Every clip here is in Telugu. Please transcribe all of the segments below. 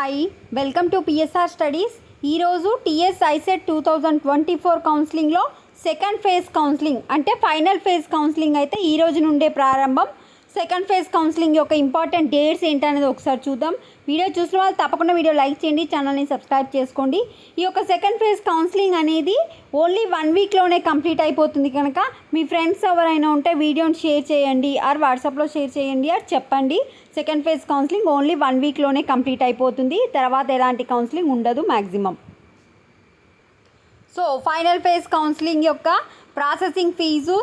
Hi welcome to PSR studies. ఈరోజు టీఎస్ ఐసెట్ 2024 కౌన్సిలింగ్లో సెకండ్ ఫేజ్ కౌన్సిలింగ్ అంటే ఫైనల్ ఫేజ్ కౌన్సిలింగ్ అయితే ఈ రోజు నుండే ప్రారంభం. సెకండ్ ఫేజ్ కౌన్సిలింగ్ యొక్క ఇంపార్టెంట్ డేట్స్ ఏంటనేది ఒకసారి చూద్దాం. వీడియో చూసిన వాళ్ళు తప్పకుండా వీడియో లైక్ చేయండి, ఛానల్ని సబ్స్క్రైబ్ చేసుకోండి. ఈ యొక్క సెకండ్ ఫేజ్ కౌన్సిలింగ్ అనేది ఓన్లీ 1 వీక్లోనే కంప్లీట్ అయిపోతుంది కనుక మీ ఫ్రెండ్స్ ఎవరైనా ఉంటే వీడియోని షేర్ చేయండి ఆర్ వాట్సాప్లో షేర్ చేయండి ఆర్ చెప్పండి. సెకండ్ ఫేజ్ కౌన్సిలింగ్ ఓన్లీ 1 వీక్లోనే కంప్లీట్ అయిపోతుంది, తర్వాత ఎలాంటి కౌన్సిలింగ్ ఉండదు maximum. So final phase counselling యొక్క ప్రాసెసింగ్ ఫీజు,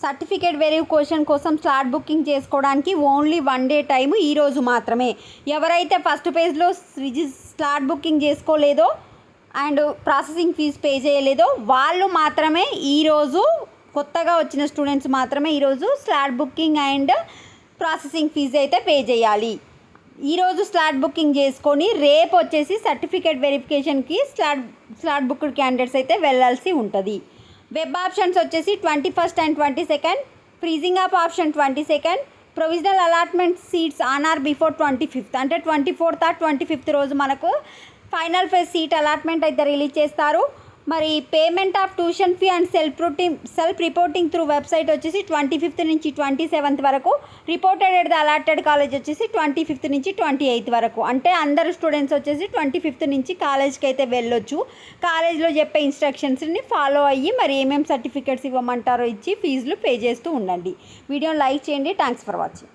సర్టిఫికేట్ వెరిఫికేషన్ కోసం స్లాట్ బుకింగ్ చేసుకోవడానికి ఓన్లీ 1 డే టైము ఈరోజు మాత్రమే. ఎవరైతే ఫస్ట్ పేజ్లో స్లాట్ బుకింగ్ చేసుకోలేదో అండ్ ప్రాసెసింగ్ ఫీజు పే చేయలేదో వాళ్ళు మాత్రమే ఈరోజు, కొత్తగా వచ్చిన స్టూడెంట్స్ మాత్రమే ఈరోజు slot booking and processing fee అయితే పే చేయాలి. ఈరోజు స్లాట్ బుకింగ్ చేసుకొని రేపు వచ్చేసి సర్టిఫికేట్ వెరిఫికేషన్కి స్లాట్ బుక్డ్ క్యాండిడేట్స్ అయితే వెళ్ళాల్సి ఉంటుంది. వెబ్ ఆప్షన్స్ వచ్చేసి 21st and 22nd, freezing up option 22nd, provisional allotment seats on are before 25th అంటే 24th or 25th రోజు మనకు ఫైనల్ ఫేజ్ సీట్ అలాట్మెంట్ అయితే రిలీజ్ చేస్తారు. మరి payment of tuition fee and self reporting through website వచ్చేసి 25th నుంచి 27th వరకు, reported at the allotted college వచ్చేసి 25th నుంచి 28th వరకు. అంటే అందరు స్టూడెంట్స్ వచ్చేసి 25th నుంచి కాలేజ్కి అయితే వెళ్ళొచ్చు. కాలేజ్లో చెప్పే ఇన్స్ట్రక్షన్స్ని ఫాలో అయ్యి మరి ఏమేమి సర్టిఫికేట్స్ ఇవ్వమంటారో ఇచ్చి ఫీజులు పే చేస్తూ ఉండండి. వీడియోని లైక్ చేయండి. Thanks for watching.